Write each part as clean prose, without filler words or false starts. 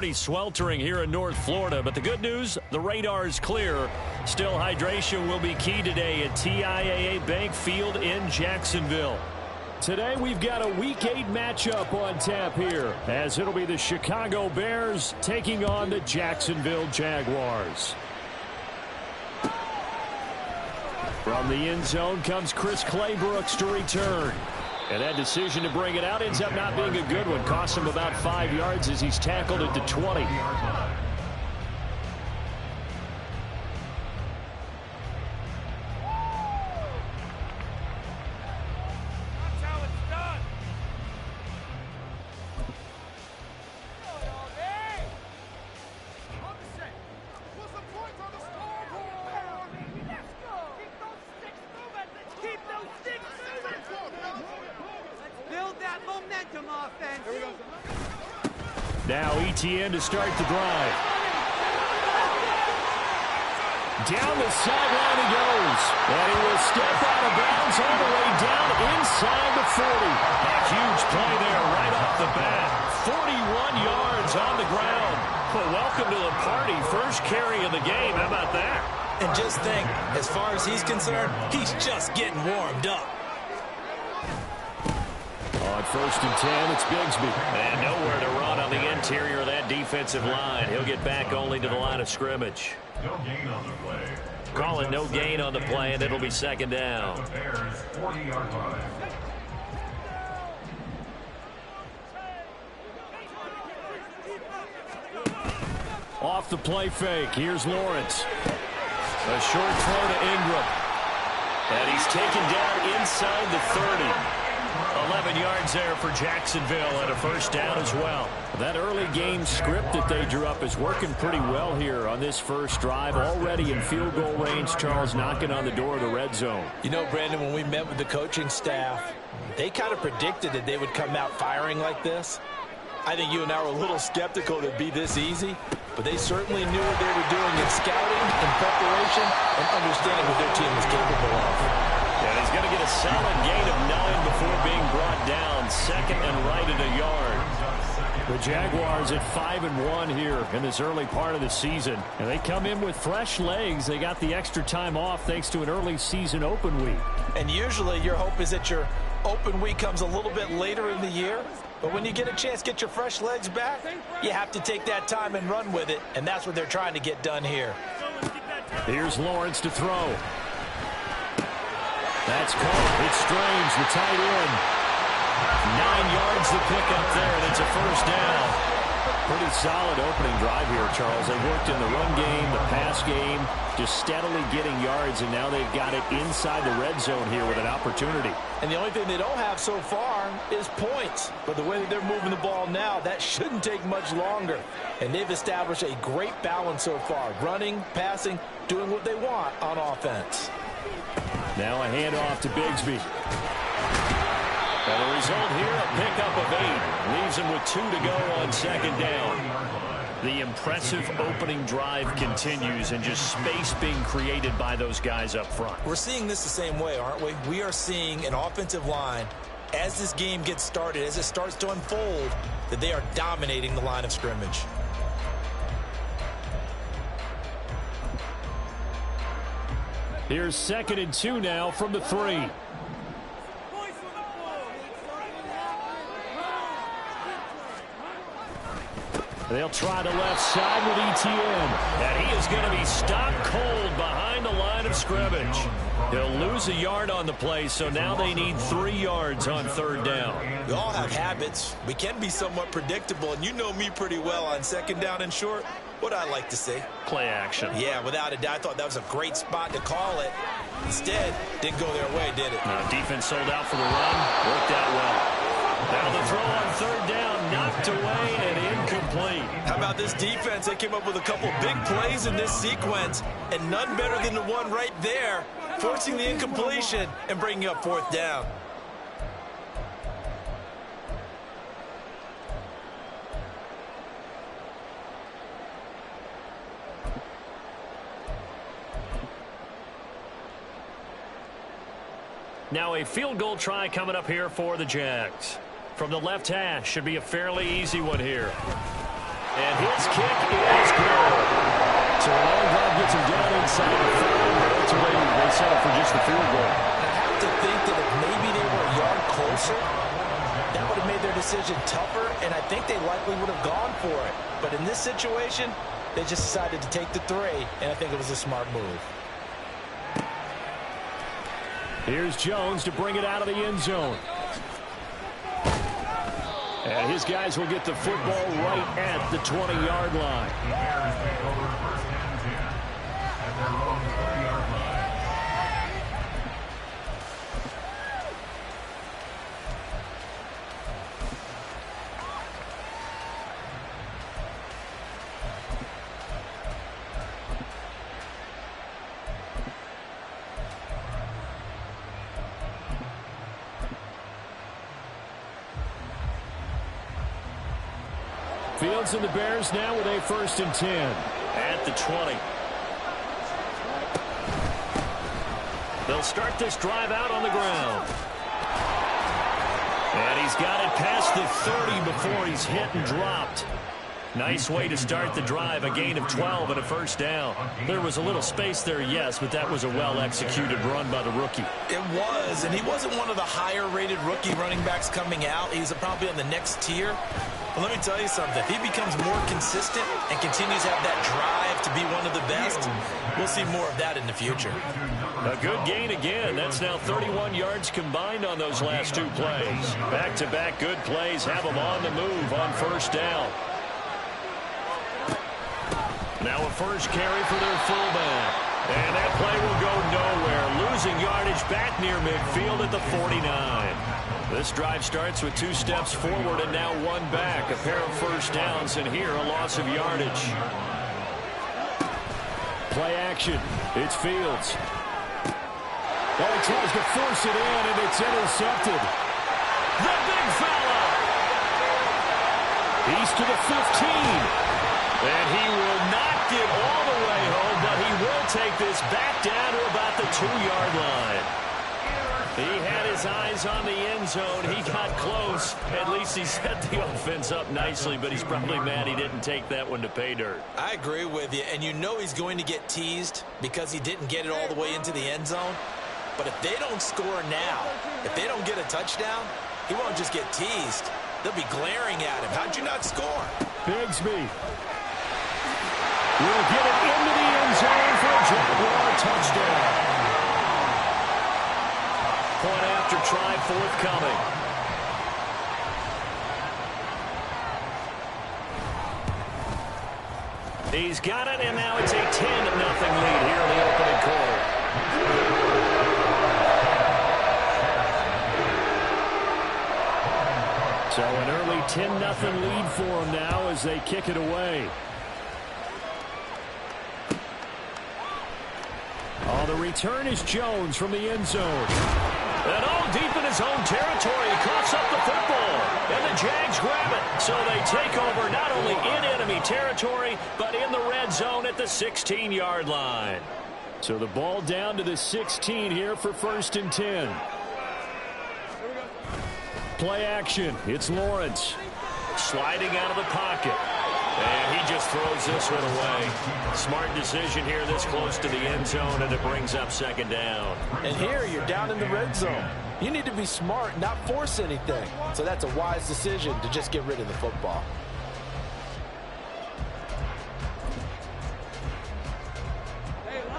Pretty sweltering here in North Florida, but the good news, the radar is clear. Still, hydration will be key today at TIAA Bank Field in Jacksonville. Today, we've got a Week 8 matchup on tap here, as it'll be the Chicago Bears taking on the Jacksonville Jaguars. From the end zone comes Chris Claybrooks to return. And that decision to bring it out ends up not being a good one. Costs him about 5 yards as he's tackled at the 20. Now ETN to start the drive. Down the sideline he goes. And he will step out of bounds all the way down inside the 40. A huge play there right off the bat. 41 yards on the ground. Well, welcome to the party. First carry of the game. How about that? And just think, as far as he's concerned, he's just getting warmed up. On 1st and 10, it's Bigsby. And nowhere to run on the interior of that defensive line. He'll get back only to the line of scrimmage. No gain on the play. Call it no gain on the play, and it'll be second down. The Bears 40-yard line. Off the play fake. Here's Lawrence. A short throw to Ingram. And he's taken down inside the 30. 11 yards there for Jacksonville and a first down as well. That early game script that they drew up is working pretty well here on this first drive. Already in field goal range, Charles knocking on the door of the red zone. You know, Brandon, when we met with the coaching staff, they kind of predicted that they would come out firing like this. I think you and I were a little skeptical that it'd be this easy, but they certainly knew what they were doing in scouting and preparation and understanding what their team was capable of. And he's going to get a solid gain of 9 before being brought down. Second and right at a yard. The Jaguars at 5-1 here in this early part of the season. And they come in with fresh legs. They got the extra time off thanks to an early season open week. And usually your hope is that your open week comes a little bit later in the year. But when you get a chance to get your fresh legs back, you have to take that time and run with it. And that's what they're trying to get done here. Here's Lawrence to throw. That's caught. It's Strange, the tight end. 9 yards to pick up there, and it's a first down. Pretty solid opening drive here, Charles. They worked in the run game, the pass game, just steadily getting yards, and now they've got it inside the red zone here with an opportunity. And the only thing they don't have so far is points. But the way that they're moving the ball now, that shouldn't take much longer. And they've established a great balance so far. Running, passing, doing what they want on offense. Now a handoff to Bigsby. And the result here, a pickup of 8. Leaves him with 2 to go on second down. The impressive opening drive continues and just space being created by those guys up front. We're seeing this the same way, aren't we? We are seeing an offensive line, as this game gets started, as it starts to unfold, that they are dominating the line of scrimmage. Here's 2nd and 2 now from the 3. They'll try the left side with ETN. And he is going to be stopped cold behind the line of scrimmage. He'll lose a yard on the play, so now they need 3 yards on third down. We all have habits. We can be somewhat predictable, and you know me pretty well on second down and short. What I like to say? Play action. Yeah, without a doubt. I thought that was a great spot to call it. Instead, didn't go their way, did it? Defense sold out for the run. Worked out well. Now the throw on third down, knocked away and incomplete. How about this defense? They came up with a couple big plays in this sequence, and none better than the one right there, forcing the incompletion and bringing up fourth down. Now a field goal try coming up here for the Jags. From the left hash, should be a fairly easy one here. And his kick is good. So a long drive gets him down inside the 5, but ultimately they settle for just the field goal. I have to think that if maybe they were a yard closer, that would have made their decision tougher, and I think they likely would have gone for it. But in this situation, they just decided to take the 3, and I think it was a smart move. Here's Jones to bring it out of the end zone. And his guys will get the football right at the 20-yard line. The Bears take over first and 10 at their own 20-yard line. Fields and the Bears now with a 1st and 10 at the 20. They'll start this drive out on the ground. And he's got it past the 30 before he's hit and dropped. Nice way to start the drive, a gain of 12 and a 1st down. There was a little space there, yes, but that was a well-executed run by the rookie. It was, and he wasn't one of the higher-rated rookie running backs coming out. He's probably on the next tier. But let me tell you something. If he becomes more consistent and continues to have that drive to be one of the best, we'll see more of that in the future. A good gain again. That's now 31 yards combined on those last 2 plays. Back-to-back good plays have them on the move on 1st down. Now a 1st carry for their fullback. And that play will go nowhere. Losing yardage back near midfield at the 49. This drive starts with 2 steps forward and now 1 back. A pair of 1st downs, and here a loss of yardage. Play action. It's Fields. Oh, he tries to force it in, and it's intercepted. The big fella. He's to the 15. And he will not get all the way home, but he will take this back down to about the 2-yard line. He had his eyes on the end zone. He got close. At least he set the offense up nicely, but he's probably mad he didn't take that one to pay dirt. I agree with you, and you know he's going to get teased because he didn't get it all the way into the end zone. But if they don't score now, if they don't get a touchdown, he won't just get teased. They'll be glaring at him. How'd you not score? Bigsby will get it into the end zone for a Jaguar touchdown. Point after try forthcoming. He's got it, and now it's a 10-0 lead here in the opening quarter. So an early 10-0 lead for them now as they kick it away. Oh, the return is Jones from the end zone. And deep in his own territory, he coughs up the football. And the Jags grab it. So they take over not only in enemy territory, but in the red zone at the 16-yard line. So the ball down to the 16 here for 1st and 10. Play action. It's Lawrence. Sliding out of the pocket. And he just throws this one away. Smart decision here this close to the end zone, and it brings up 2nd down. And here you're down in the red zone. You need to be smart, not force anything. So that's a wise decision to just get rid of the football.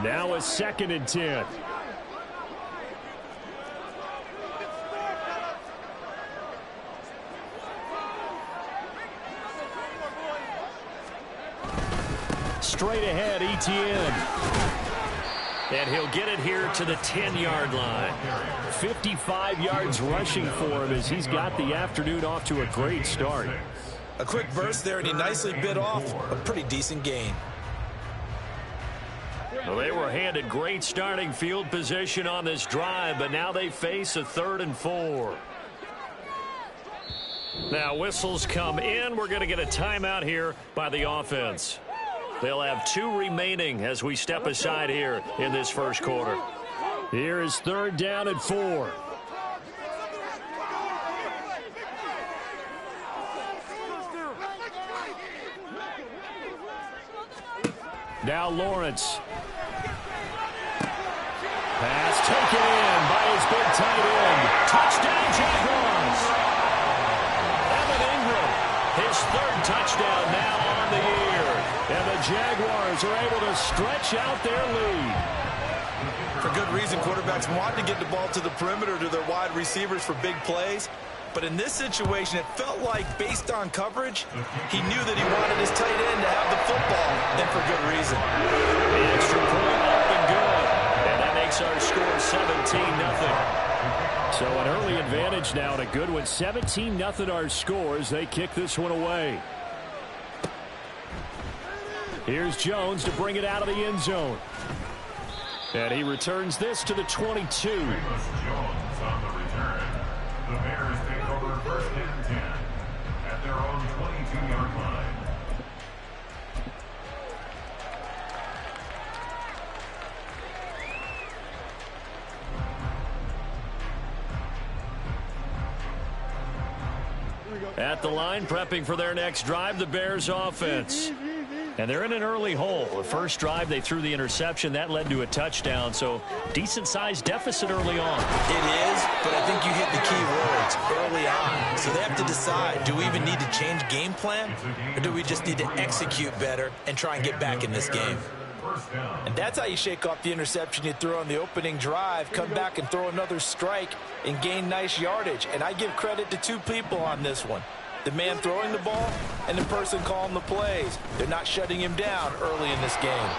Now a 2nd and 10. Straight ahead, Etienne. And he'll get it here to the 10-yard line. 55 yards rushing for him as he's got the afternoon off to a great start. A quick burst there, and he nicely bit off a pretty decent gain. Well, they were handed great starting field position on this drive, but now they face a 3rd and 4. Now whistles come in. We're going to get a timeout here by the offense. They'll have 2 remaining as we step aside here in this first quarter. Here is 3rd down and 4. Now Lawrence. Pass taken in by his big tight end. Touchdown, Jaguars. Evan Ingram, his third touchdown now on the year. And the Jaguars are able to stretch out their lead. For good reason, quarterbacks want to get the ball to the perimeter to their wide receivers for big plays. But in this situation, it felt like, based on coverage, he knew that he wanted his tight end to have the football, and for good reason. The extra point up and good. And that makes our score 17-0. So an early advantage now, and a good one. 17-0 our scores. They kick this one away. Here's Jones to bring it out of the end zone. And he returns this to the 22. Jones on the return. The Bears take over first and 10 at their own 22-yard line. At the line, prepping for their next drive, the Bears offense. And they're in an early hole. The first drive, they threw the interception. That led to a touchdown, so decent-sized deficit early on. It is, but I think you hit the key words, early on. So they have to decide, do we even need to change game plan, or do we just need to execute better and try and get back in this game? And that's how you shake off the interception you threw on the opening drive, come back and throw another strike and gain nice yardage. And I give credit to two people on this one. The man throwing the ball and the person calling the plays. They're not shutting him down early in this game.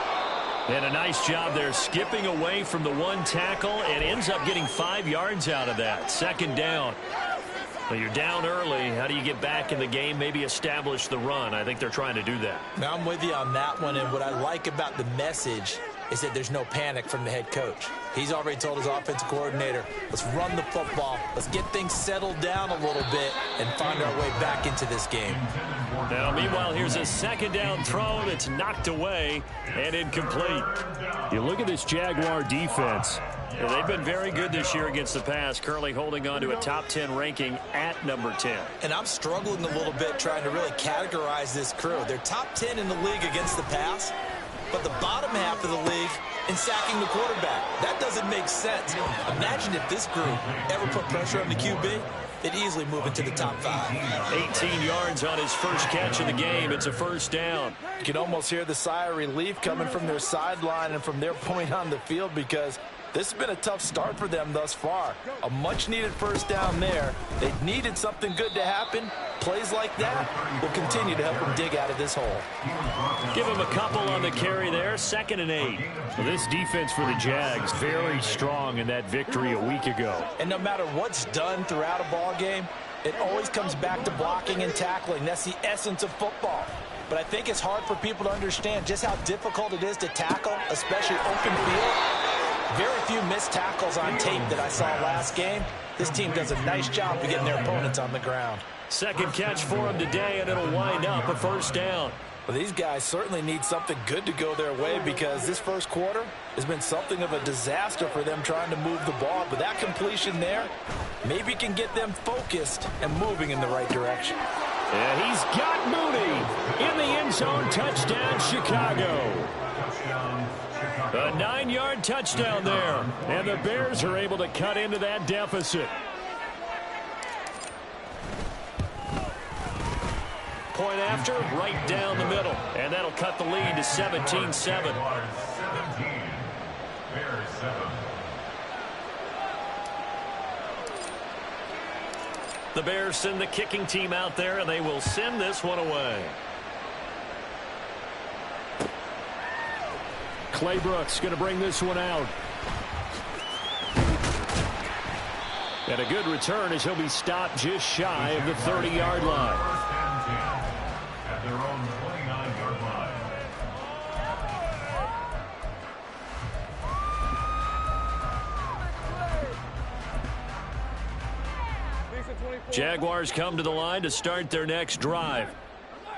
And a nice job there skipping away from the one tackle and ends up getting 5 yards out of that. Second down. Well, you're down early. How do you get back in the game? Maybe establish the run. I think they're trying to do that. Now I'm with you on that one, and what I like about the message is that there's no panic from the head coach. He's already told his offensive coordinator, let's run the football, let's get things settled down a little bit and find our way back into this game. Now, meanwhile, here's a second down throw that's knocked away and incomplete. You look at this Jaguar defense. They've been very good this year against the pass, currently holding on to a top 10 ranking at number 10. And I'm struggling a little bit trying to really categorize this crew. They're top 10 in the league against the pass, but the bottom half of the league in sacking the quarterback. That doesn't make sense. Imagine if this group ever put pressure on the QB, they'd easily move into the top 5. 18 yards on his first catch of the game. It's a first down. You can almost hear the sigh of relief coming from their sideline and from their point on the field, because this has been a tough start for them thus far. A much-needed first down there. They needed something good to happen. Plays like that will continue to help them dig out of this hole. Give him a couple on the carry there. 2nd and 8. Well, this defense for the Jags, very strong in that victory a week ago. And no matter what's done throughout a ball game, it always comes back to blocking and tackling. That's the essence of football. But I think it's hard for people to understand just how difficult it is to tackle, especially open field. Very few missed tackles on tape that I saw last game. This team does a nice job of getting their opponents on the ground. Second catch for him today, and it'll wind up a first down. Well, these guys certainly need something good to go their way, because this first quarter has been something of a disaster for them trying to move the ball. But that completion there maybe can get them focused and moving in the right direction. And he's got Mooney in the end zone. Touchdown, Chicago. A 9-yard touchdown there. And the Bears are able to cut into that deficit. Point after, right down the middle. And that'll cut the lead to 17-7. 17. Bears 7. The Bears send the kicking team out there, and they will send this one away. Clay Brooks going to bring this one out. And a good return as he'll be stopped just shy of the 30-yard line. First and 10 at their own 29-yard line. Jaguars come to the line to start their next drive.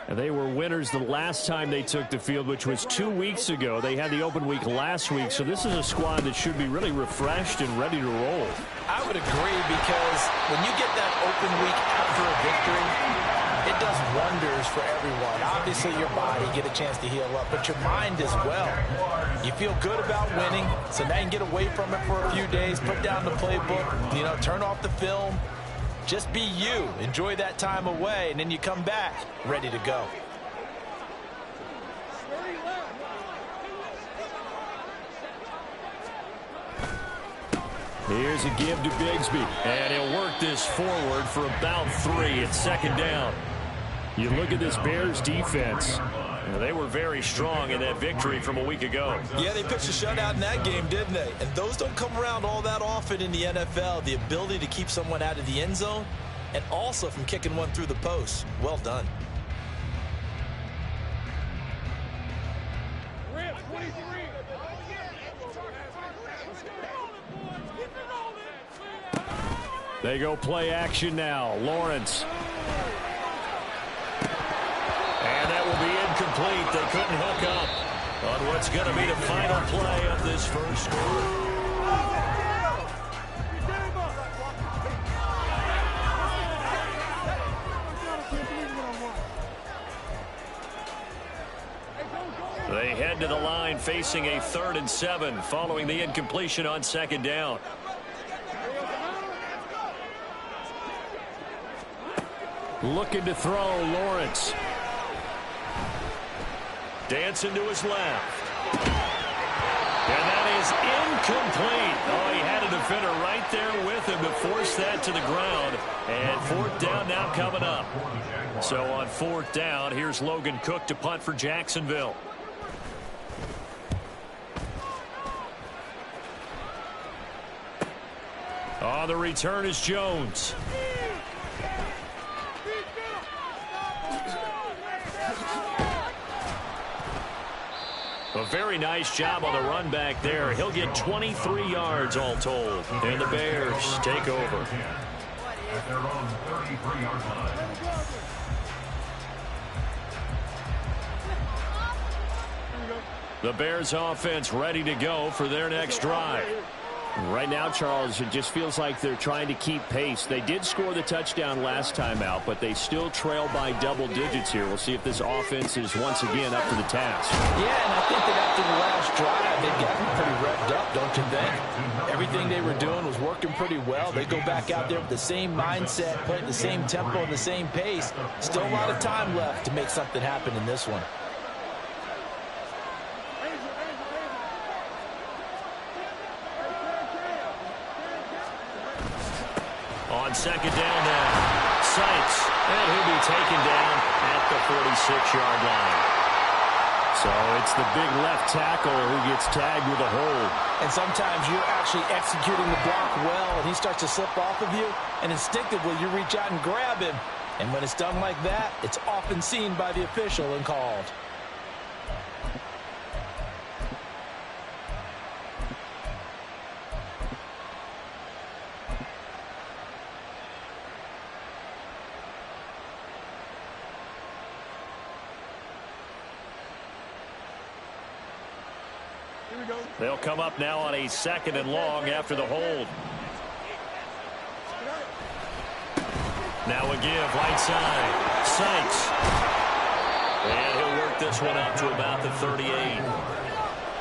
And they were winners the last time they took the field, which was 2 weeks ago. They had the open week last week, so this is a squad that should be really refreshed and ready to roll. I would agree, because when you get that open week after a victory, It does wonders for everyone. Obviously, your body, get a chance to heal up, but your mind as well. You feel good about winning, so now you can get away from it for a few days, put down the playbook, turn off the film. Just be you. Enjoy that time away, and then you come back ready to go. Here's a give to Bigsby, and he'll work this forward for about 3. It's second down. You look at this Bears defense. They were very strong in that victory from a week ago. Yeah, they pitched a shutout in that game, didn't they? And those don't come around all that often in the NFL. The ability to keep someone out of the end zone and also from kicking one through the post. Well done. They go play action now. Lawrence. And that will be incomplete. They couldn't hook up on what's going to be the final play of this first quarter. They head to the line facing a 3rd and 7 following the incompletion on second down. Looking to throw, Lawrence. Dancing to his left. And that is incomplete. Oh, he had a defender right there with him to force that to the ground. And 4th down now coming up. So on 4th down, here's Logan Cook to punt for Jacksonville. On the return is Jones. A very nice job on the run back there. He'll get 23 yards all told. And the Bears take over. At their own 33-yard line. The Bears offense ready to go for their next drive. Right now, Charles, it just feels like they're trying to keep pace. They did score the touchdown last time out, but they still trail by double digits here. We'll see if this offense is once again up to the task. Yeah, and I think that after the last drive, they've gotten pretty revved up, don't you think? Everything they were doing was working pretty well. They go back out there with the same mindset, playing the same tempo and the same pace. Still a lot of time left to make something happen in this one. On second down now, Sykes, and he'll be taken down at the 46-yard line. So it's the big left tackle who gets tagged with a hold. And sometimes you're actually executing the block well, and he starts to slip off of you, and instinctively you reach out and grab him. And when it's done like that, it's often seen by the official and called. They'll come up now on a 2nd and long after the hold. Now a give, right side. Sykes. And he'll work this one up to about the 38.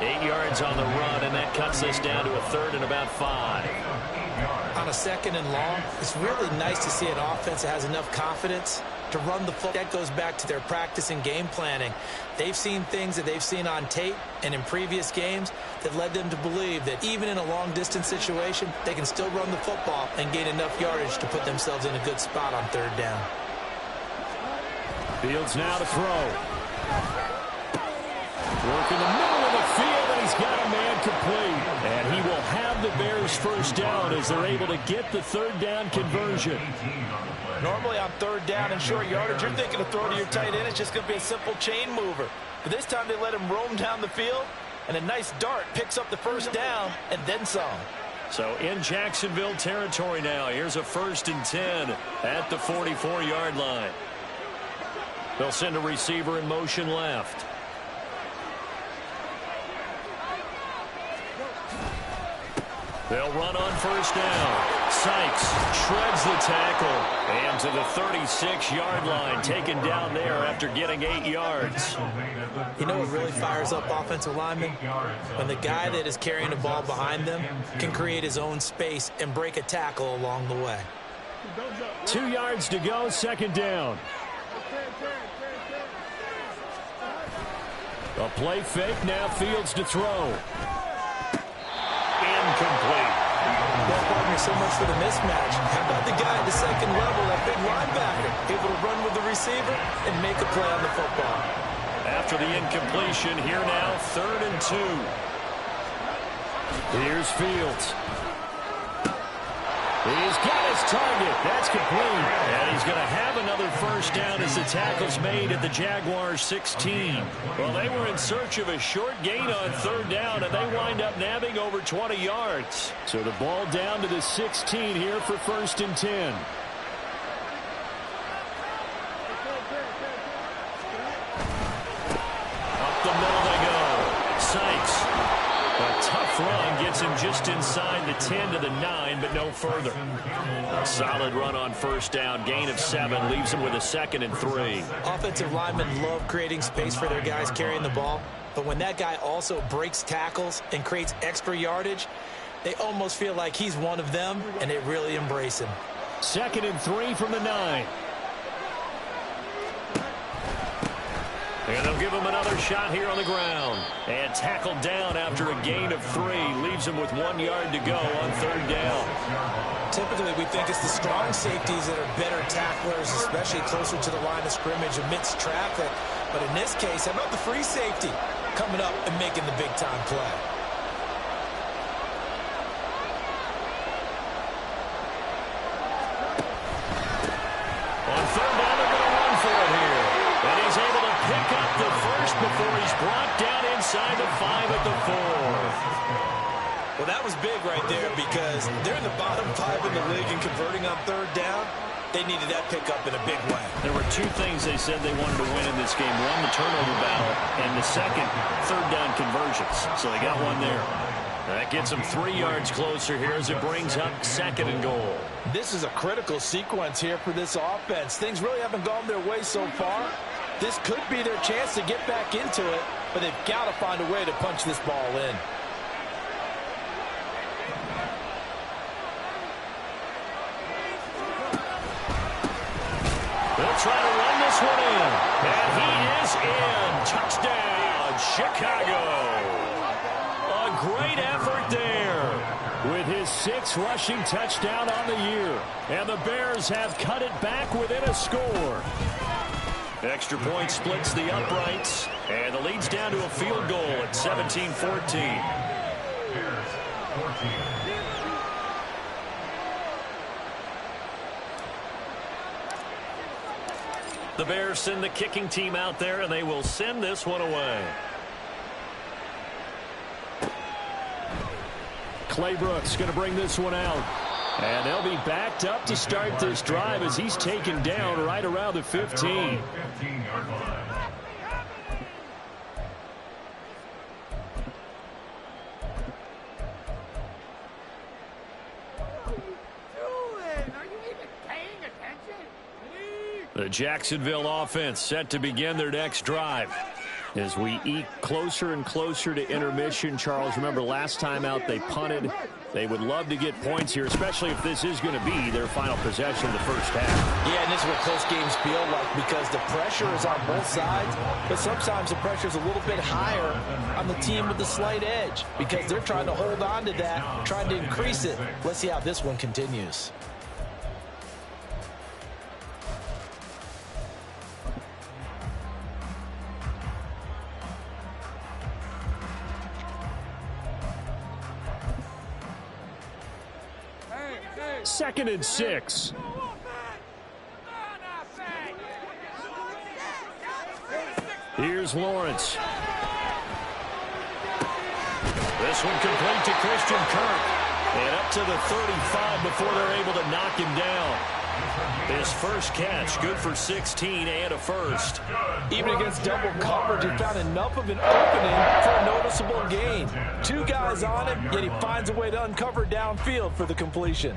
8 yards on the run, and that cuts this down to a 3rd and about 5. On a 2nd and long, it's really nice to see an offense that has enough confidence to run the football. That goes back to their practice and game planning. They've seen things that they've seen on tape and in previous games that led them to believe that even in a long-distance situation, they can still run the football and gain enough yardage to put themselves in a good spot on 3rd down. Fields now to throw. Work in the middle of the field, and he's got a man complete. And he will have the Bears first down as they're able to get the 3rd down conversion. Normally on 3rd down and short yardage, you're thinking of throw to your tight end. It's just going to be a simple chain mover. But this time they let him roam down the field, and a nice dart picks up the first down and then some. So in Jacksonville territory now, here's a 1st and 10 at the 44-yard line. They'll send a receiver in motion left. They'll run on first down. Sykes shreds the tackle. And to the 36-yard line, taken down there after getting 8 yards. You know what really fires up offensive linemen? When the guy that is carrying the ball behind them can create his own space and break a tackle along the way. 2 yards to go, second down. A play fake, now Fields to throw. Incomplete. Well, partner, so much for the mismatch. How about the guy at the second level, that big linebacker, able to run with the receiver and make a play on the football? After the incompletion, here now, 3rd and 2. Here's Fields. He's got his target. That's complete. And he's going to have another first down as the tackle's made at the Jaguars' 16. Well, they were in search of a short gain on 3rd down, and they wind up nabbing over 20 yards. So the ball down to the 16 here for 1st and 10. Up the middle they go. Sykes. A tough run gets him just inside the 10 to the 9, but no further. A solid run on first down. Gain of 7 leaves him with a 2nd and 3. Offensive linemen love creating space for their guys carrying the ball, but when that guy also breaks tackles and creates extra yardage, they almost feel like he's one of them, and they really embrace him. 2nd and 3 from the 9. And they'll give him another shot here on the ground. And tackled down after a gain of 3. Leaves him with 1 yard to go on 3rd down. Typically, we think it's the strong safeties that are better tacklers, especially closer to the line of scrimmage amidst traffic. But in this case, how about the free safety coming up and making the big-time play? On 3rd down, they're going to run for it here. And he's able to pick up the first before he's brought down inside the 5 at the 4. Well, that was big right there because they're in the bottom 5 in the league and converting on 3rd down. They needed that pickup in a big way. There were 2 things they said they wanted to win in this game. One, the turnover battle, and the second, 3rd down conversions. So they got one there. That gets them 3 yards closer here as it brings up 2nd and goal. This is a critical sequence here for this offense. Things really haven't gone their way so far. This could be their chance to get back into it, but they've got to find a way to punch this ball in. They'll try to run this one in. And he is in. Touchdown, Chicago. A great effort there. With his 6th rushing touchdown on the year. And the Bears have cut it back within a score. Extra point splits the uprights. And the lead's down to a field goal at 17-14. The Bears send the kicking team out there, and they will send this one away. Clay Brooks going to bring this one out. And they'll be backed up to start this drive as he's taken down right around the 15. The Jacksonville offense set to begin their next drive. As we eke closer and closer to intermission, Charles, remember last time out they punted. They would love to get points here, especially if this is going to be their final possession of the first half. Yeah, and this is what close games feel like because the pressure is on both sides, but sometimes the pressure is a little bit higher on the team with the slight edge because they're trying to hold on to that, trying to increase it. Let's see how this one continues. Second and 6. Here's Lawrence. This one complete to Christian Kirk. And up to the 35 before they're able to knock him down. His first catch, good for 16 and a first. Even against double coverage, he found enough of an opening for a noticeable gain. Two guys on him, yet he finds a way to uncover downfield for the completion.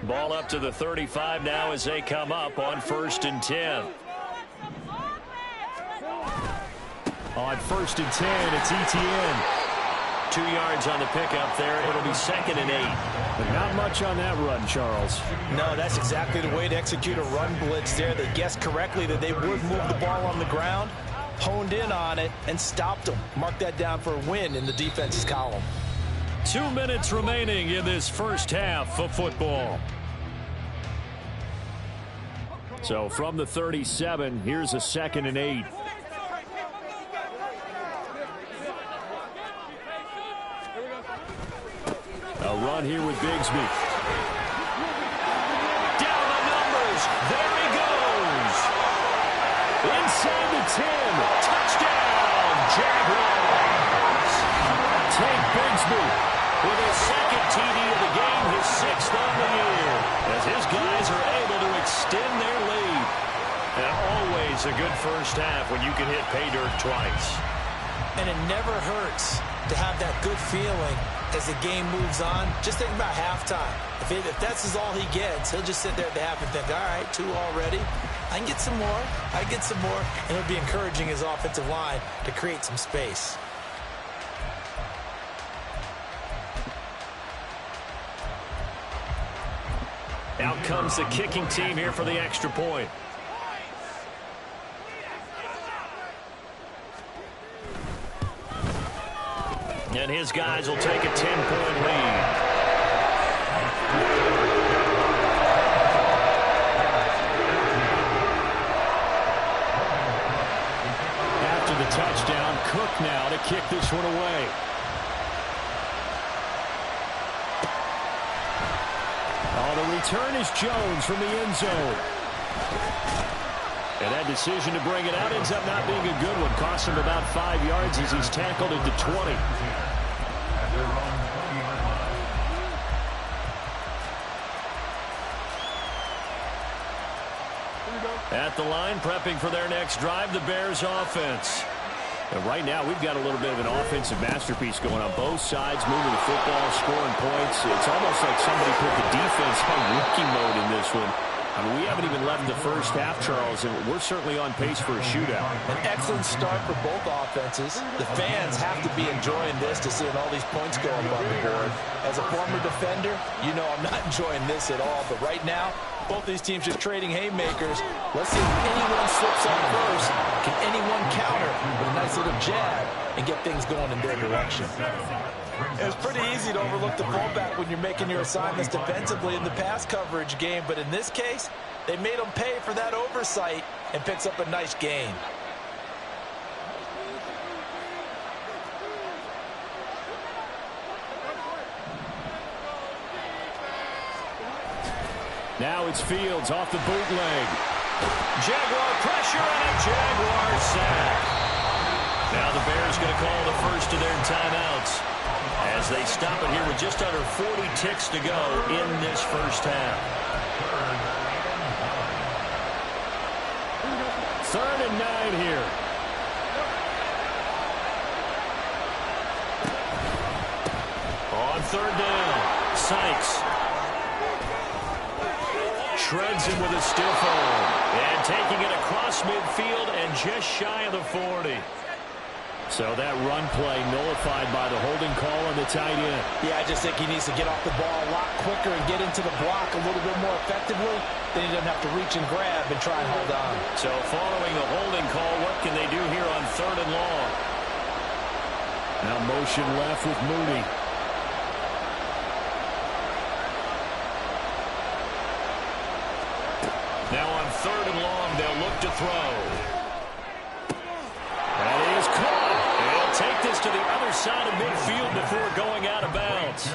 Ball up to the 35 now as they come up on 1st and 10. On 1st and 10, it's Etienne. 2 yards on the pickup there. It'll be 2nd and 8. But not much on that run, Charles. No, that's exactly the way to execute a run blitz there. They guessed correctly that they would move the ball on the ground, honed in on it, and stopped them. Mark that down for a win in the defense's column. 2 minutes remaining in this first half of football. So from the 37, here's a 2nd and 8. A run here with Bigsby. Down the numbers. There he goes. Inside the 10. Touchdown, Jaguars. Tank Bigsby With his 2nd TD of the game, his 6th on the year. As his guys are able to extend their lead. And always a good first half when you can hit pay dirt twice. And it never hurts to have that good feeling as the game moves on. Just think about halftime. If that's all he gets, he'll just sit there at the half and think, all right, 2 already. I can get some more. I get some more. And it'll be encouraging his offensive line to create some space. Out comes the kicking team here for the extra point. And his guys will take a 10-point lead. after the touchdown. Cook now to kick this one away. Oh, the return is Jones from the end zone. And that decision to bring it out ends up not being a good one. Cost him about 5 yards as he's tackled at the 20. At the line, prepping for their next drive, the Bears offense. And right now, we've got a little bit of an offensive masterpiece going on both sides, moving the football, scoring points. It's almost like somebody put the defense on rookie mode in this one. I mean, we haven't even left the first half, Charles, and we're certainly on pace for a shootout. An excellent start for both offenses. The fans have to be enjoying this to seeing all these points go up on the board. As a former defender, you know I'm not enjoying this at all. But right now, both these teams just trading haymakers. Let's see if anyone slips on first. Can anyone counter with a nice little jab and get things going in their direction? It's pretty easy to overlook the fullback when you're making your assignments defensively in the pass coverage game, but in this case, they made him pay for that oversight and picks up a nice gain. Now it's Fields off the bootleg. Jaguar pressure and a Jaguar sack. Now the Bears going to call the first of their timeouts as they stop it here with just under 40 ticks to go in this first half. 3rd and 9 here. On 3rd down, Sykes shreds him with a stiff arm. And taking it across midfield and just shy of the 40. So that run play nullified by the holding call on the tight end. Yeah, I just think he needs to get off the ball a lot quicker and get into the block a little bit more effectively. Then he doesn't have to reach and grab and try and hold on. So following the holding call, what can they do here on 3rd and long? Now motion left with Mooney. Now on 3rd and long, they'll look to throw. That is caught. They'll take this to the other side of midfield before going out of bounds.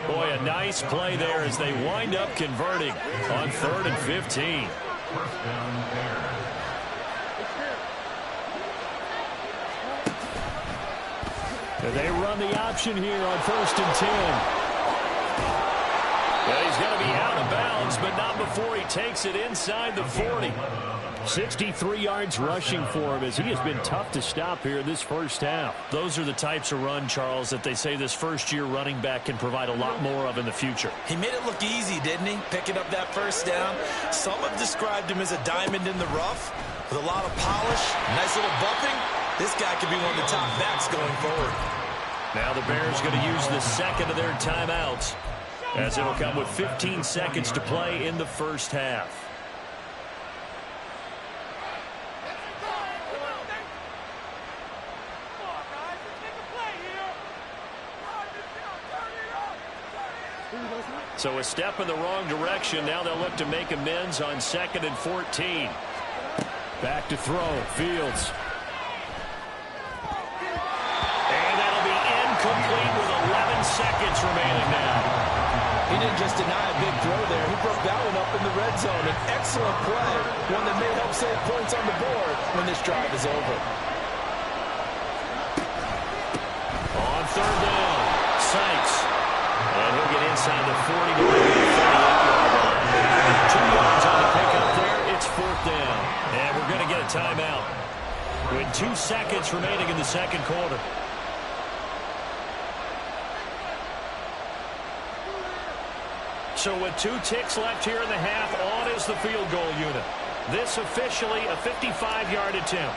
Boy, a nice play there as they wind up converting on 3rd and 15. And they run the option here on 1st and 10. Well, he's going to be out of bounds, but not before he takes it inside the 40. 63 yards rushing for him as he has been tough to stop here in this first half. Those are the types of run, Charles, that they say this first-year running back can provide a lot more of in the future. He made it look easy, didn't he? Picking up that first down. Some have described him as a diamond in the rough with a lot of polish, nice little bumping. This guy could be one of the top backs going forward. Now the Bears going to use the second of their timeouts, as it'll come with 15 seconds to play in the first half. So a step in the wrong direction. Now they'll look to make amends on 2nd and 14. Back to throw. Fields. And that'll be incomplete with 11 seconds remaining now. He didn't just deny a big throw there. He broke that one up in the red zone. An excellent play, one that may help save points on the board when this drive is over. On 3rd down, Sykes. And he'll get inside the 40 to the 38-yard line. 2 yards on the pickup there. It's 4th down. And we're going to get a timeout with 2 seconds remaining in the second quarter. So with 2 ticks left here in the half, on is the field goal unit. This officially a 55-yard attempt.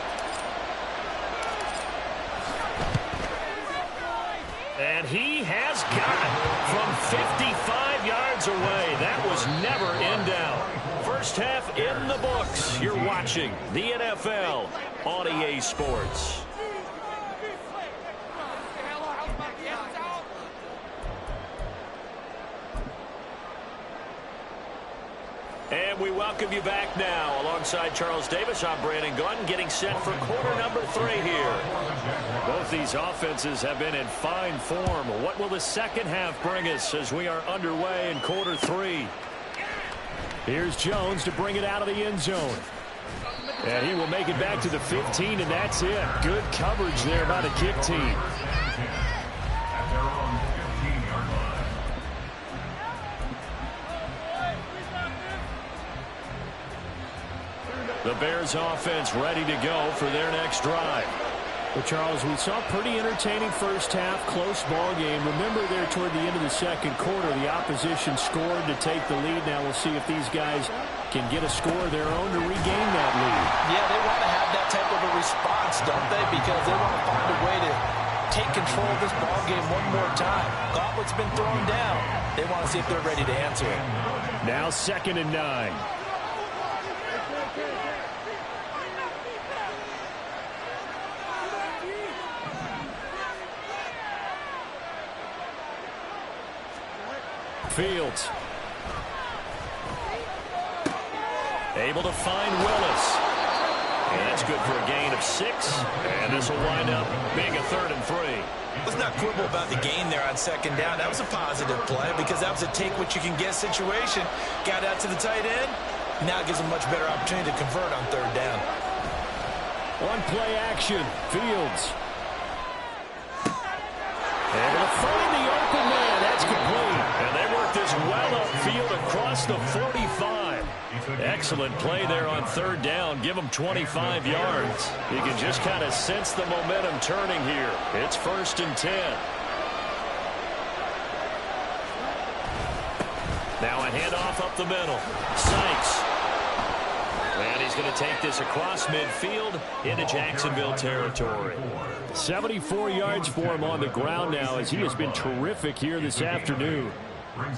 And he has got it from 55 yards away. That was never in doubt. First half in the books. You're watching the NFL on EA Sports. And we welcome you back now. Alongside Charles Davis, I'm Brandon Gaudin, getting set for quarter number 3 here. Both these offenses have been in fine form. What will the second half bring us as we are underway in quarter 3? Here's Jones to bring it out of the end zone. And he will make it back to the 15, and that's it. Good coverage there by the kick team. The Bears offense ready to go for their next drive. Well, Charles, we saw a pretty entertaining first half, close ball game. Remember there toward the end of the second quarter, the opposition scored to take the lead. Now we'll see if these guys can get a score of their own to regain that lead. Yeah, they want to have that type of a response, don't they? Because they want to find a way to take control of this ball game one more time. Gauntlet's been thrown down. They want to see if they're ready to answer it. Now 2nd and 9. Fields. Able to find Willis. And that's good for a gain of 6. And this will wind up being a 3rd and 3. Let's not quibble about the gain there on 2nd down. That was a positive play because that was a take-what-you-can-get situation. Got out to the tight end. Now it gives them a much better opportunity to convert on 3rd down. One play action. Fields. Able to find the open man. That's complete. And they work this well upfield across the 45. Excellent play there on 3rd down. Give them 25 yards. You can just kind of sense the momentum turning here. It's 1st and 10. Now a handoff up the middle. Sykes. And he's going to take this across midfield into Jacksonville territory. 74 yards for him on the ground now as he has been terrific here this afternoon.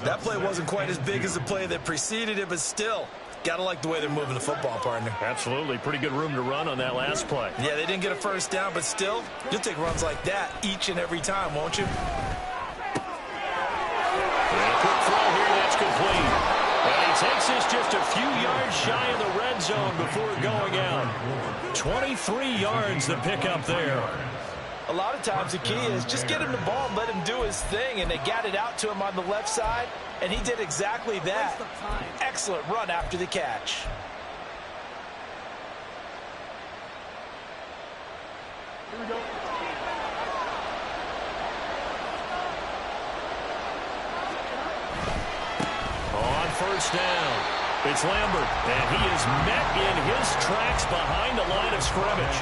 That play wasn't quite as big as the play that preceded it, but still, got to like the way they're moving the football, partner. Absolutely. Pretty good room to run on that last play. Yeah, they didn't get a 1st down, but still, you'll take runs like that each and every time, won't you? And a quick throw here, that's complete. And he takes this just a few yards shy of the red zone before going out. 23 yards the pickup there. A lot of times the key is just get him the ball and let him do his thing, and they got it out to him on the left side, and he did exactly that. Excellent run after the catch. Here we go. first down. It's Lambert, and he is met in his tracks behind the line of scrimmage.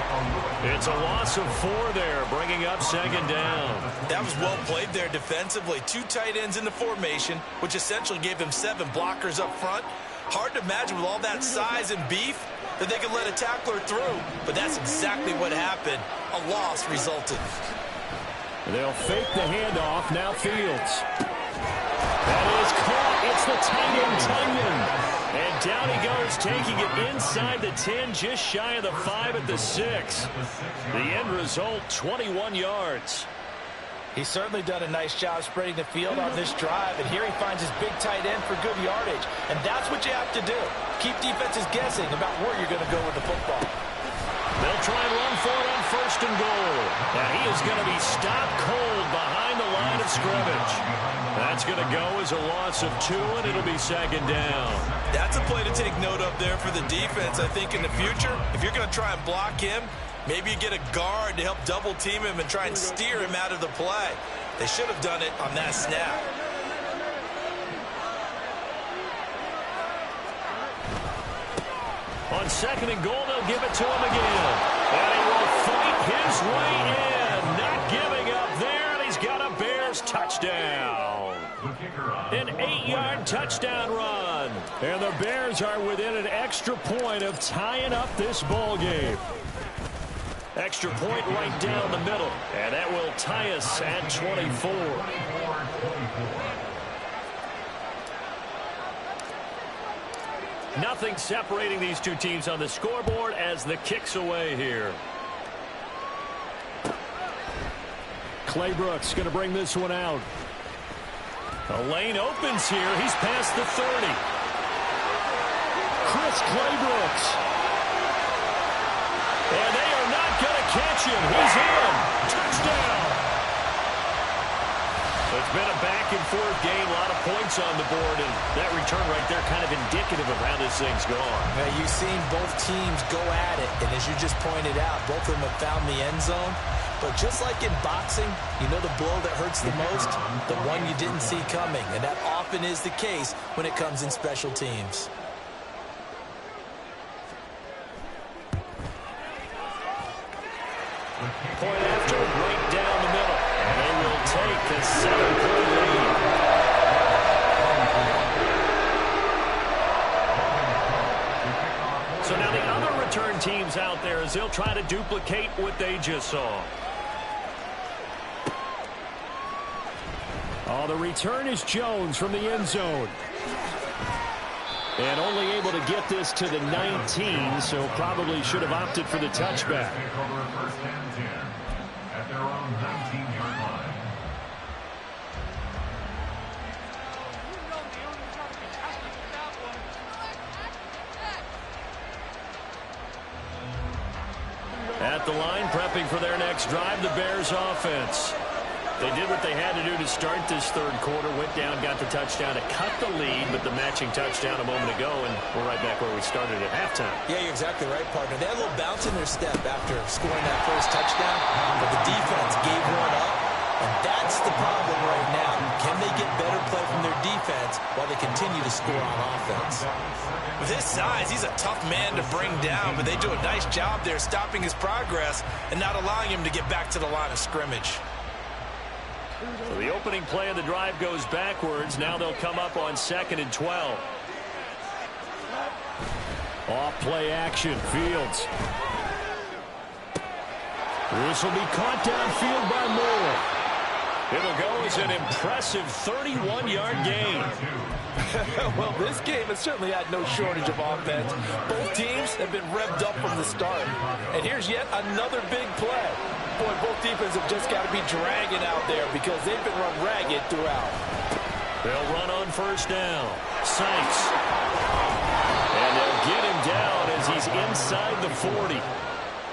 It's a loss of 4 there, bringing up second down. That was well played there defensively. 2 tight ends in the formation, which essentially gave them 7 blockers up front. Hard to imagine with all that size and beef that they could let a tackler through, but that's exactly what happened. A loss resulted. They'll fake the handoff. Now Fields. That is caught. It's the tight end, Tunyon. And down he goes, taking it inside the 10, just shy of the 5 at the 6. The end result, 21 yards. He's certainly done a nice job spreading the field on this drive, and here he finds his big tight end for good yardage. And that's what you have to do. Keep defenses guessing about where you're going to go with the football. They'll try and run for it on first and goal. And he is going to be stopped cold behind the line of scrimmage. That's going to go as a loss of 2, and it'll be second down. That's a play to take note of there for the defense, I think, in the future. If you're going to try and block him, maybe you get a guard to help double team him and try and steer him out of the play. They should have done it on that snap. On second and goal, they'll give it to him again. And he will fight his way in. Not giving up there, and he's got a Bears touchdown. An 8-yard touchdown run. And the Bears are within an extra point of tying up this ball game. Extra point right down the middle. And that will tie us at 24. Nothing separating these two teams on the scoreboard as the kick's away here. Claybrooks going to bring this one out. The lane opens here. He's past the 30. Chris Claybrooks. And they are not going to catch him. He's in. Touchdown. It's been a back-and-forth game, a lot of points on the board, and that return right there kind of indicative of how this thing's gone. Yeah, you've seen both teams go at it, and as you just pointed out, both of them have found the end zone. But just like in boxing, you know the blow that hurts the most? The one you didn't see coming, and that often is the case when it comes in special teams. Point after, right down the middle. And they will take a 7-point lead. So now the other return teams out there as they'll try to duplicate what they just saw. Oh, the return is Jones from the end zone. And only able to get this to the 19, so probably should have opted for the touchback. At their own 19-yard line. At the line, prepping for their next drive, the Bears offense. They did what they had to do to start this third quarter, went down, got the touchdown to cut the lead, but the matching touchdown a moment ago, and we're right back where we started at halftime. Yeah, you're exactly right, partner. They had a little bounce in their step after scoring that first touchdown, but the defense gave one up, and that's the problem right now. Can they get better play from their defense while they continue to score on offense? With his size, he's a tough man to bring down, but they do a nice job there stopping his progress and not allowing him to get back to the line of scrimmage. So the opening play of the drive goes backwards. Now they'll come up on 2nd and 12. Off play action, Fields. This will be caught downfield by Moore. It'll go as an impressive 31-yard gain. Well, this game has certainly had no shortage of offense. Both teams have been revved up from the start. And here's yet another big play. Boy, both defenses have just got to be dragging out there because they've been run ragged throughout. They'll run on first down. Sykes. And they'll get him down as he's inside the 40.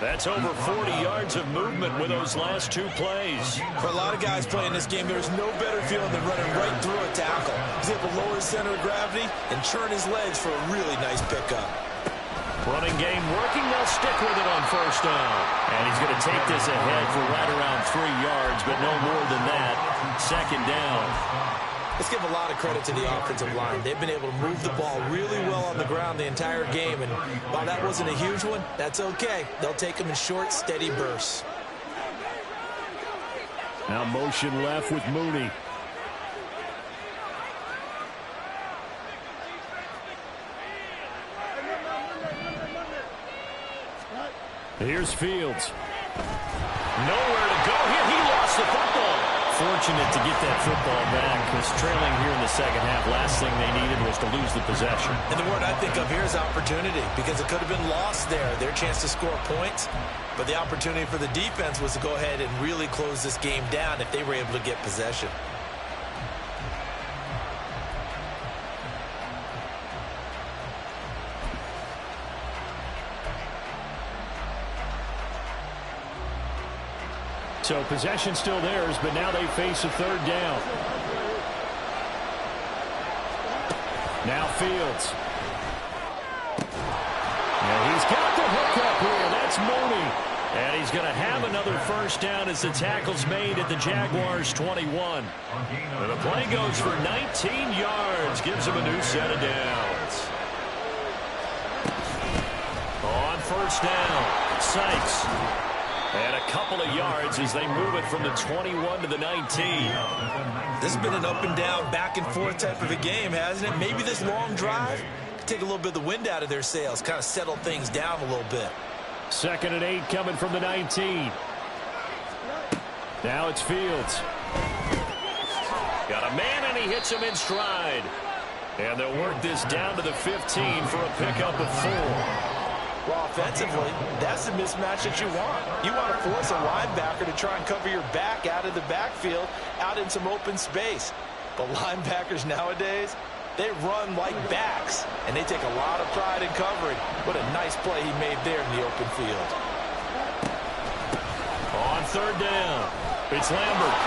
That's over 40 yards of movement with those last 2 plays. For a lot of guys playing this game, there's no better feeling than running right through a tackle. He's able to lower his center of gravity and churn his legs for a really nice pickup. Running game working. They'll stick with it on first down. And he's going to take this ahead for right around 3 yards, but no more than that. Second down. Let's give a lot of credit to the offensive line. They've been able to move the ball really well on the ground the entire game, and while that wasn't a huge one, that's okay. They'll take them in short, steady bursts. Now motion left with Mooney. Here's Fields. Nowhere to go here. He lost the football. Fortunate to get that football back, because trailing here in the second half, last thing they needed was to lose the possession. And the word I think of here is opportunity, because it could have been lost there, their chance to score points. But the opportunity for the defense was to go ahead and really close this game down if they were able to get possession. So possession still theirs, but now they face a third down. Now Fields. And he's got the hookup here. That's Mooney. And he's going to have another first down as the tackle's made at the Jaguars' 21. And the play goes for 19 yards. Gives him a new set of downs. On first down, Sykes. And a couple of yards as they move it from the 21 to the 19. This has been an up and down, back and forth type of a game, hasn't it? Maybe this long drive could take a little bit of the wind out of their sails, kind of settle things down a little bit. 2nd and 8 coming from the 19. Now it's Fields. Got a man, and he hits him in stride. And they'll work this down to the 15 for a pickup of 4. Well, offensively, that's the mismatch that you want. You want to force a linebacker to try and cover your back out of the backfield, out in some open space. But linebackers nowadays, they run like backs, and they take a lot of pride in covering. What a nice play he made there in the open field. On third down, it's Lambert.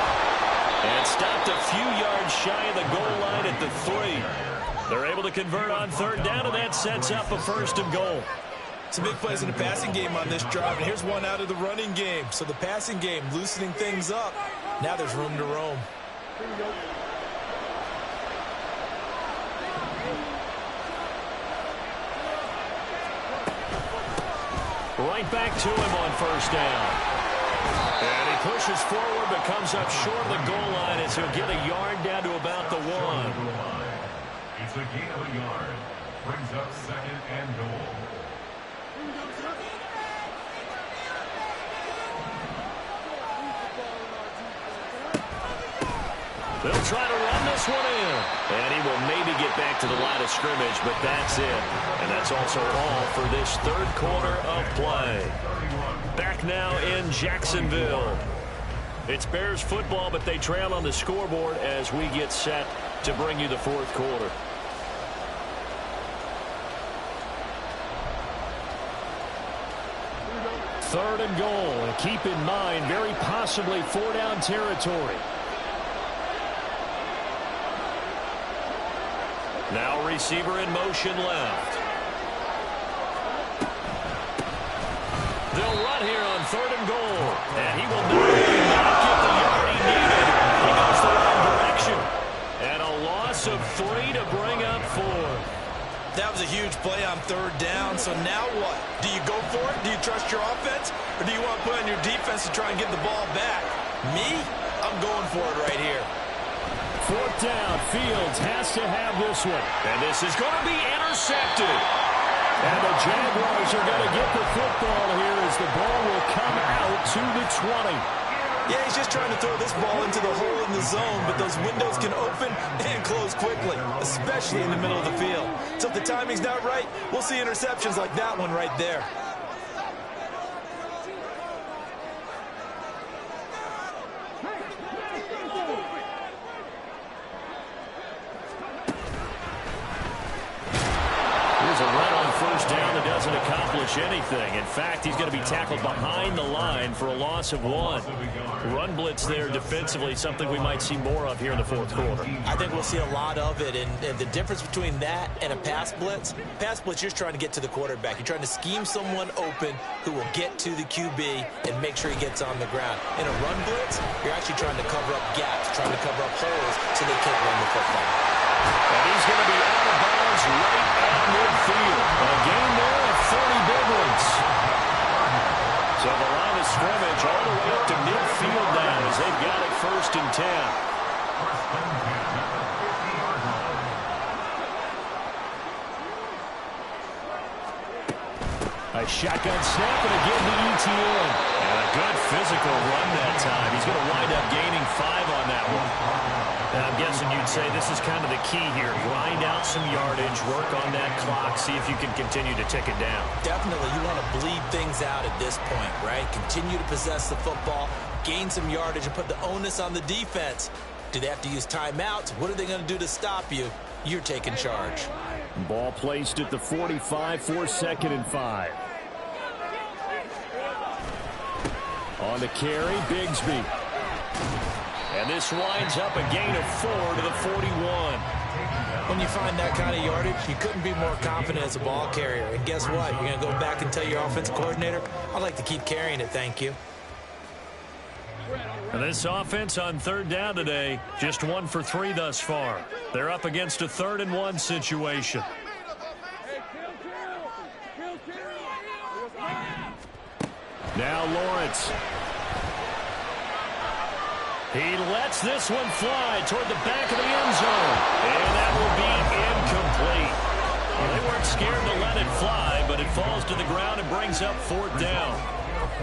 And stopped a few yards shy of the goal line at the 3. They're able to convert on third down, and that sets up a 1st and goal. Some big plays in the passing game on this drive, and here's one out of the running game. So the passing game loosening things up. Now there's room to roam. Right back to him on first down. And he pushes forward but comes up short of the goal line as he'll get a yard down to about the 1. It's a gain of a yard. Brings up 2nd and goal. They'll try to run this one in. And he will maybe get back to the line of scrimmage, but that's it. And that's also all for this 3rd quarter of play. Back now in Jacksonville. It's Bears football, but they trail on the scoreboard as we get set to bring you the 4th quarter. Third and goal. And keep in mind, very possibly 4-down territory. Now receiver in motion left. They'll run here on 3rd and goal. And he will not get the yard he needed. He goes the wrong direction. And a loss of 3 to bring up 4. That was a huge play on 3rd down. So now what? Do you go for it? Do you trust your offense? Or do you want to put on your defense to try and get the ball back? Me? I'm going for it right here. 4th down. Fields has to have this one. And this is going to be intercepted. And the Jaguars are going to get the football here as the ball will come out to the 20. Yeah, he's just trying to throw this ball into the hole in the zone, but those windows can open and close quickly, especially in the middle of the field. So if the timing's not right, we'll see interceptions like that one right there. doesn't accomplish anything. In fact, he's going to be tackled behind the line for a loss of 1. Run blitz there defensively, something we might see more of here in the fourth quarter. I think we'll see a lot of it, and the difference between that and a pass blitz, you're just trying to get to the quarterback. You're trying to scheme someone open who will get to the QB and make sure he gets on the ground. In a run blitz, you're actually trying to cover up gaps, trying to cover up holes so they can't run the football. And he's going to be out of bounds right at midfield. A gain there of 30 big ones. So the line of scrimmage all the way up to midfield now as they've got it 1st and 10. A shotgun snap and again to ETN. And a good physical run that time. He's going to wind up gaining 5 on that one. And I'm guessing you'd say this is kind of the key here. Grind out some yardage, work on that clock, see if you can continue to tick it down. Definitely. You want to bleed things out at this point, right? Continue to possess the football, gain some yardage, and put the onus on the defense. Do they have to use timeouts? What are they going to do to stop you? You're taking charge. Ball placed at the 45 for 2nd and 5. On the carry, Bigsby. And this winds up a gain of 4 to the 41. When you find that kind of yardage, you couldn't be more confident as a ball carrier. And guess what? You're going to go back and tell your offensive coordinator, I'd like to keep carrying it, thank you. And this offense on 3rd down today, just 1 for 3 thus far. They're up against a 3rd and 1 situation. Now Lawrence. He lets this one fly toward the back of the end zone. And that will be incomplete. Well, they weren't scared to let it fly, but it falls to the ground and brings up 4th down.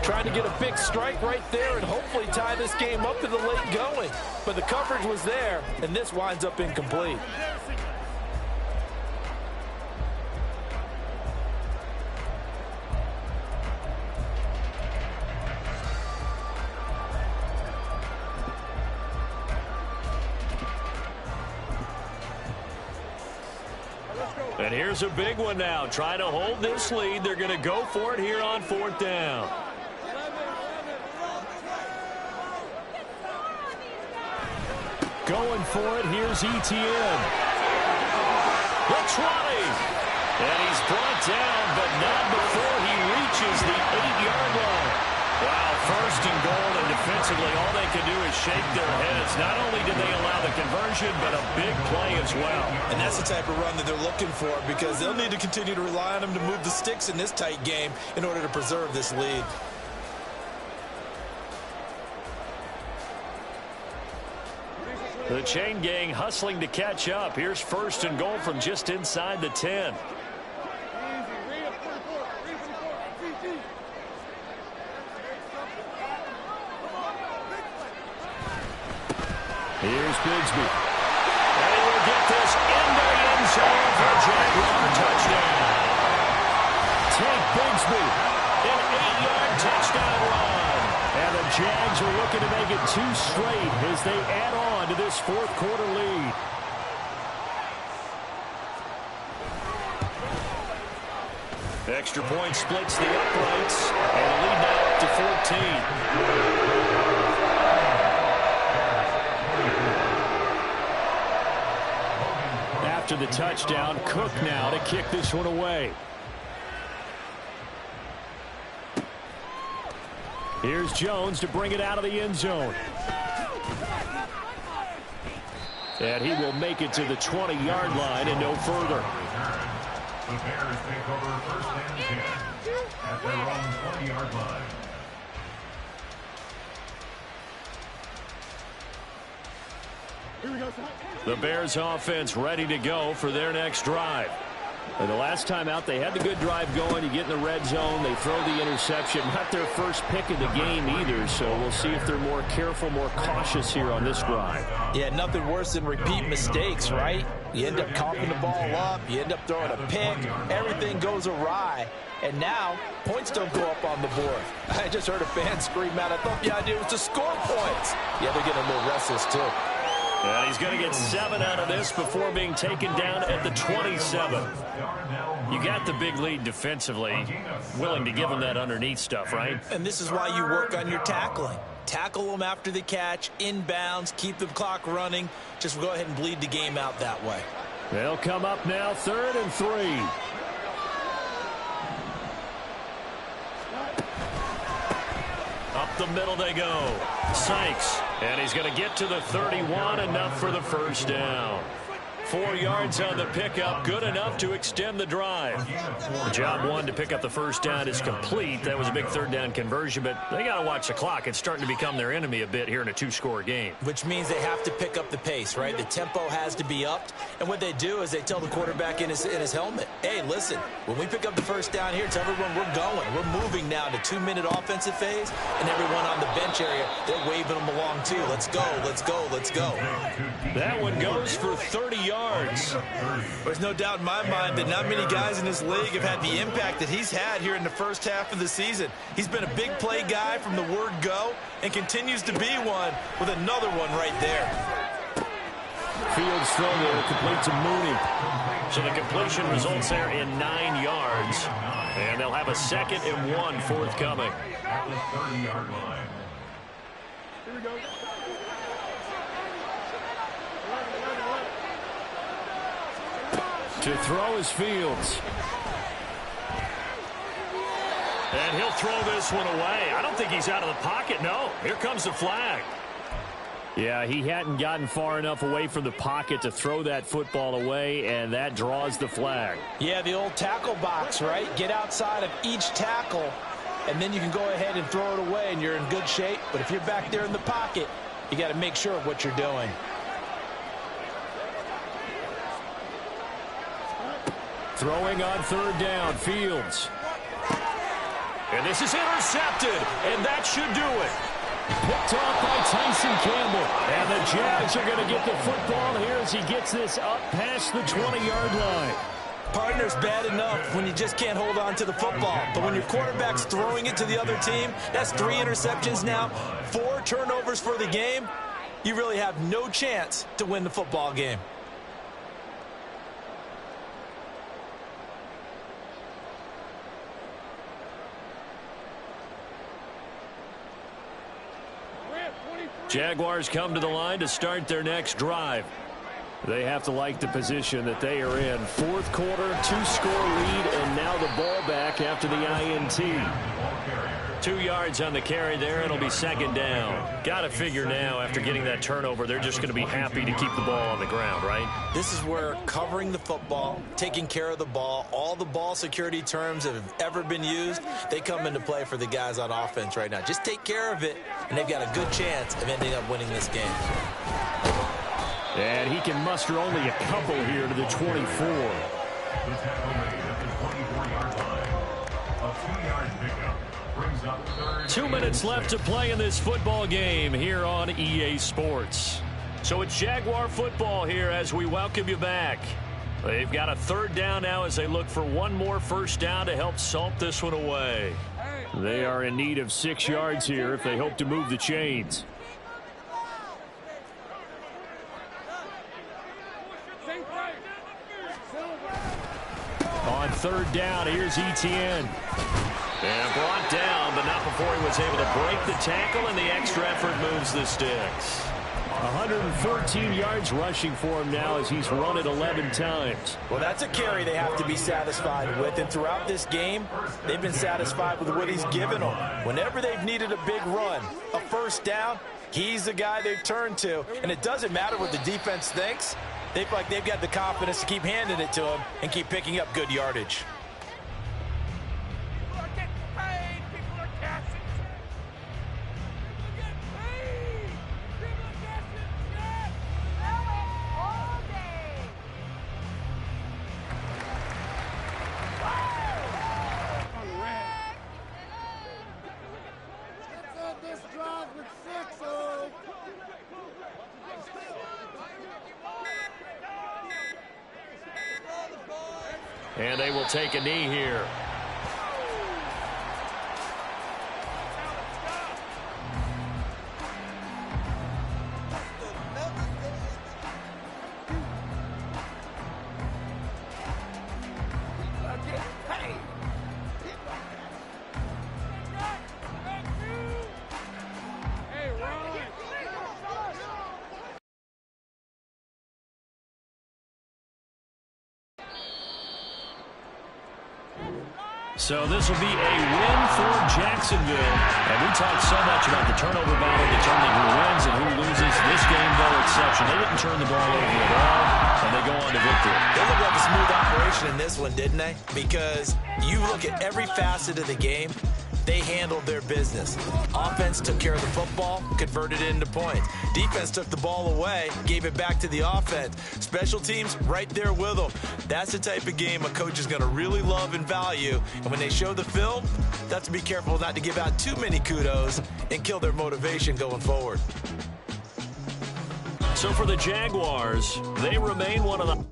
Trying to get a big strike right there and hopefully tie this game up in the late going. But the coverage was there, and this winds up incomplete. And here's a big one now. Trying to hold this lead. They're going to go for it here on 4th down. Going for it. Here's ETN. It's running. And he's brought down, but not before he reaches the 8-yard line. Wow, 1st and goal, and defensively all they can do is shake their heads. Not only did they allow the conversion, but a big play as well. And that's the type of run that they're looking for because they'll need to continue to rely on him to move the sticks in this tight game in order to preserve this lead. The chain gang hustling to catch up. Here's 1st and goal from just inside the 10. Here's Bigsby. And he will get this into the end zone for a Jaguar touchdown. Tank Bigsby, an 8-yard touchdown run. And the Jags are looking to make it 2 straight as they add on to this 4th quarter lead. Extra point splits the uprights, and the lead now up to 14. After the touchdown, Cook now to kick this one away. Here's Jones to bring it out of the end zone. And he will make it to the 20-yard line and no further. The Bears take over 1st and 10 at their own 20-yard line. The Bears offense ready to go for their next drive. And the last time out, they had the good drive going. You get in the red zone, they throw the interception. Not their first pick of the game either, so we'll see if they're more careful, more cautious here on this drive. Yeah, nothing worse than repeat mistakes, right? You end up coughing the ball up, you end up throwing a pick, everything goes awry. And now, points don't go up on the board. I just heard a fan scream out, I thought the idea was to score points. Yeah, they're getting a little restless too. And he's going to get 7 out of this before being taken down at the 27. You got the big lead defensively, willing to give him that underneath stuff, right? And this is why you work on your tackling. Tackle them after the catch, inbounds, keep the clock running. Just go ahead and bleed the game out that way. They'll come up now, 3rd and 3. Up the middle they go. Sykes, and he's going to get to the 31, enough for the first down. 4 yards on the pickup, good enough to extend the drive. Job 1 to pick up the first down is complete. That was a big 3rd down conversion, but they got to watch the clock. It's starting to become their enemy a bit here in a 2-score game. Which means they have to pick up the pace, right? The tempo has to be upped. And what they do is they tell the quarterback in his helmet, hey, listen, when we pick up the first down here, tell everyone we're going. We're moving now to 2-minute offensive phase, and everyone on the bench area, they're waving them along too. Let's go, let's go, let's go. That one goes for 30 yards. There's no doubt in my mind that not many guys in this league have had the impact that he's had here in the first half of the season. He's been a big play guy from the word go and continues to be one with another one right there. Fields throw there, complete to Mooney. So the completion results there in 9 yards. And they'll have a 2nd and 1 forthcoming. At the 30-yard line. Here we go. To throw is Fields. And he'll throw this one away. I don't think he's out of the pocket, no. Here comes the flag. Yeah, he hadn't gotten far enough away from the pocket to throw that football away, and that draws the flag. Yeah, the old tackle box, right? Get outside of each tackle, and then you can go ahead and throw it away, and you're in good shape. But if you're back there in the pocket, you got to make sure of what you're doing. Throwing on 3rd down, Fields. And this is intercepted, and that should do it. Picked off by Tyson Campbell. And the Jags are going to get the football here as he gets this up past the 20-yard line. Partner's bad enough when you just can't hold on to the football. But when your quarterback's throwing it to the other team, that's 3 interceptions now, 4 turnovers for the game. You really have no chance to win the football game. Jaguars come to the line to start their next drive. They have to like the position that they are in. 4th quarter, 2-score lead, and now the ball back after the INT. 2 yards on the carry there. It'll be 2nd down. Got to figure now, after getting that turnover, they're just going to be happy to keep the ball on the ground, right? This is where covering the football, taking care of the ball, all the ball security terms that have ever been used, they come into play for the guys on offense right now. Just take care of it, and they've got a good chance of ending up winning this game. And he can muster only a couple here to the 24. The tackle made at the 24-yard line. A 2-yard pickup brings up 3rd. 2 minutes left to play in this football game here on EA Sports. So it's Jaguar football here as we welcome you back. They've got a 3rd down now as they look for one more first down to help salt this one away. They are in need of 6 yards here if they hope to move the chains. On 3rd down, here's Etienne. And brought down, but not before he was able to break the tackle, and the extra effort moves the sticks. 114 yards rushing for him now as he's run it 11 times. Well, that's a carry they have to be satisfied with, and throughout this game, they've been satisfied with what he's given them. Whenever they've needed a big run, a first down, he's the guy they've turned to, and it doesn't matter what the defense thinks. They've got the confidence to keep handing it to him and keep picking up good yardage. And they will take a knee here. So this will be a win for Jacksonville. And we talked so much about the turnover battle determining who wins and who loses. This game, no exception. They didn't turn the ball over at all, and they go on to victory. They looked like a smooth operation in this one, didn't they? Because you look at every facet of the game, they handled their business. Offense took care of the football, converted it into points. Defense took the ball away, gave it back to the offense. Special teams right there with them. That's the type of game a coach is going to really love and value. And when they show the film, that's to be careful not to give out too many kudos and kill their motivation going forward. So for the Jaguars, they remain one of the...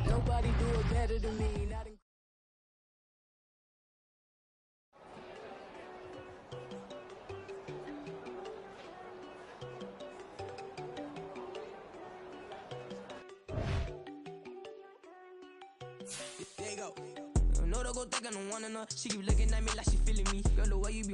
Nobody do it better than me. There you go. No, don't go think I don't wanna know. She keep looking at me like she feeling me. Girl, the way you be